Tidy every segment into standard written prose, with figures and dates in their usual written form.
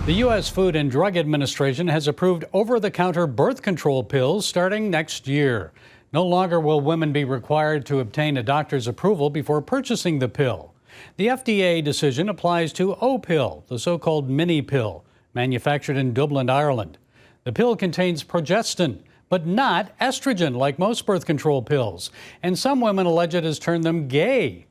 The U.S. Food and Drug Administration has approved over-the-counter birth control pills starting next year. No longer will women be required to obtain a doctor's approval before purchasing the pill. The FDA decision applies to O-pill, the so-called mini pill, manufactured in Dublin, Ireland. The pill contains progestin, but not estrogen like most birth control pills. And some women allege it has turned them gay.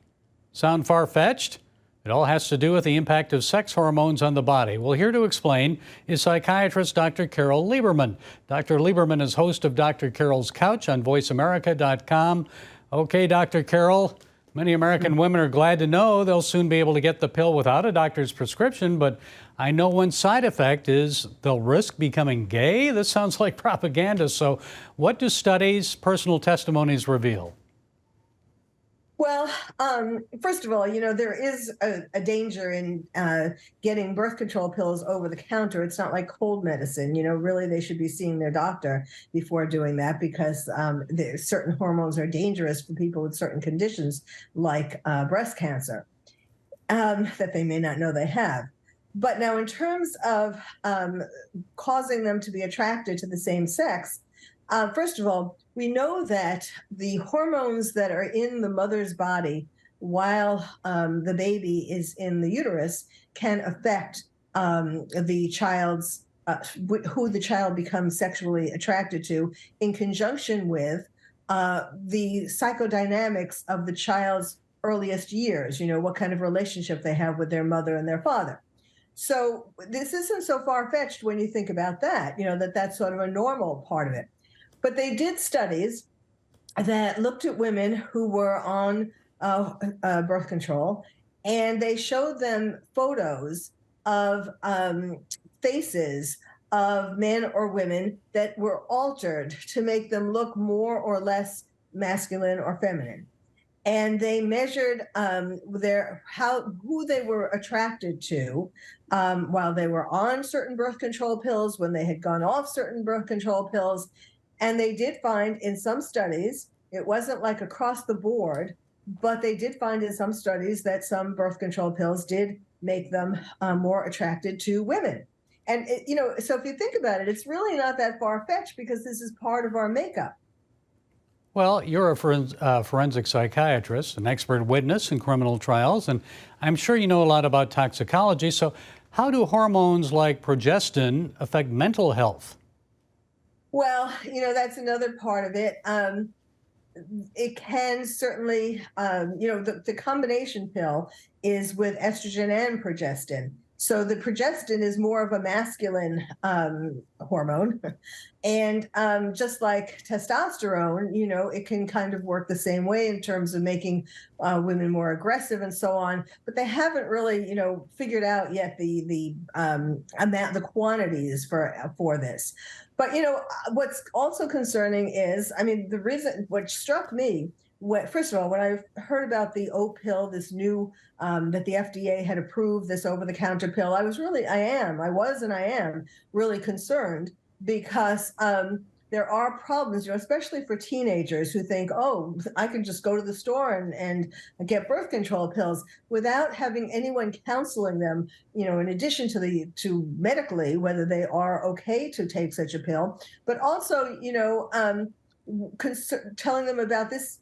Sound far-fetched? It all has to do with the impact of sex hormones on the body. Well, here to explain is psychiatrist Dr. Carole Liberman. Dr. Liberman is host of Dr. Carole's Couch on voiceamerica.com. Okay, Dr. Carole, many American women are glad to know they'll soon be able to get the pill without a doctor's prescription, but I know one side effect is they'll risk becoming gay. This sounds like propaganda. So what do studies, personal testimonies reveal? Well, first of all, there is a danger in getting birth control pills over the counter. It's not like cold medicine. Really, they should be seeing their doctor before doing that because certain hormones are dangerous for people with certain conditions like breast cancer that they may not know they have. But now in terms of causing them to be attracted to the same sex, first of all, we know that the hormones that are in the mother's body while the baby is in the uterus can affect the child's who the child becomes sexually attracted to, in conjunction with the psychodynamics of the child's earliest years. What kind of relationship they have with their mother and their father. So this isn't so far-fetched when you think about that. That's sort of a normal part of it. But they did studies that looked at women who were on birth control, and they showed them photos of faces of men or women that were altered to make them look more or less masculine or feminine. And they measured who they were attracted to while they were on certain birth control pills, when they had gone off certain birth control pills. And they did find in some studies, it wasn't like across the board, but they did find in some studies that some birth control pills did make them more attracted to women. And, so if you think about it, it's really not that far-fetched because this is part of our makeup. Well, you're a forensic psychiatrist, an expert witness in criminal trials, and I'm sure you know a lot about toxicology. So how do hormones like progestin affect mental health? Well, that's another part of it. It can certainly, the combination pill is with estrogen and progestin. So the progestin is more of a masculine hormone. And just like testosterone, it can kind of work the same way in terms of making women more aggressive and so on. But they haven't really, figured out yet the amount, the quantities for this. But, what's also concerning is, the reason, what struck me, first of all, when I heard about the O-pill, this new, that the FDA had approved, this over-the-counter pill, I was and I am really concerned because there are problems, especially for teenagers who think, oh, I can just go to the store and get birth control pills without having anyone counseling them, in addition to medically, whether they are okay to take such a pill, but also, telling them about this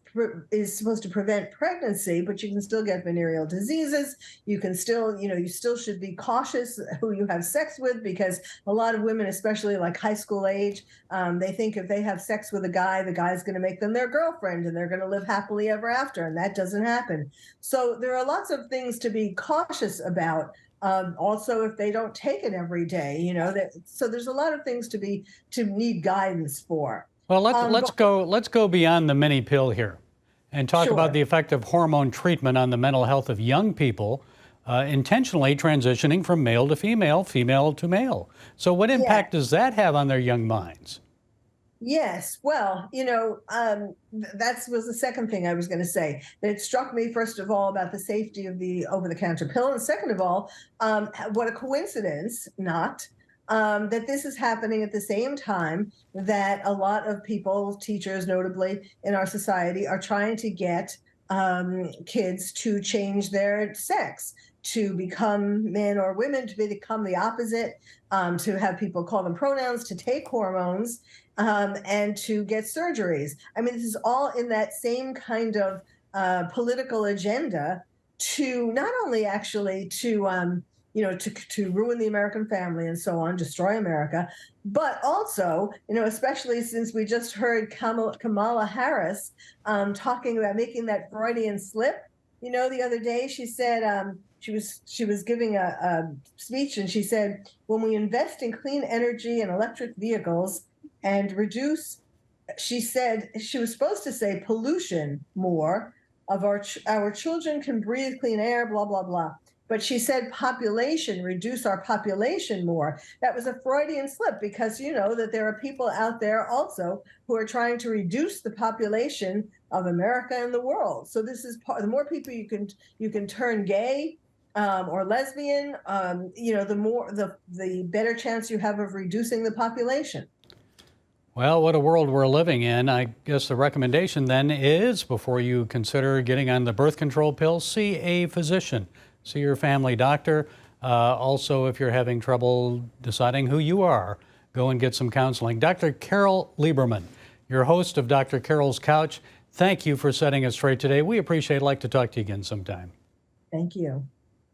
is supposed to prevent pregnancy, but you can still get venereal diseases. You can still, you still should be cautious who you have sex with, because a lot of women, especially like high school age, they think if they have sex with a guy, the guy's going to make them their girlfriend and they're going to live happily ever after. And that doesn't happen. So there are lots of things to be cautious about. Also, if they don't take it every day, so there's a lot of things to need guidance for. Well, let's go beyond the mini pill here and talk about the effect of hormone treatment on the mental health of young people intentionally transitioning from male to female, female to male. So what impact does that have on their young minds? Yes. Well, that was the second thing I was going to say. It struck me, first of all, about the safety of the over-the-counter pill. And second of all, what a coincidence, not, that this is happening at the same time that a lot of people, teachers notably in our society, are trying to get kids to change their sex, to become men or women, to become the opposite, to have people call them pronouns, to take hormones, and to get surgeries. I mean, this is all in that same kind of political agenda to not only actually to to ruin the American family and so on, destroy America, but also, especially since we just heard Kamala Harris talking about making that Freudian slip. The other day she said she was giving a speech, and she said, when we invest in clean energy and electric vehicles and reduce, she said, she was supposed to say pollution more of our children can breathe clean air, blah, blah, blah. But she said population, reduce our population more. That was a Freudian slip, because that there are people out there also who are trying to reduce the population of America and the world. So this is the more people you can turn gay or lesbian, the better chance you have of reducing the population. Well, what a world we're living in. I guess the recommendation then is, before you consider getting on the birth control pill, see a physician. See your family doctor. Also, if you're having trouble deciding who you are, go and get some counseling. Dr. Carole Liberman, your host of Dr. Carole's Couch, thank you for setting us straight today. We appreciate it. I'd like to talk to you again sometime. Thank you.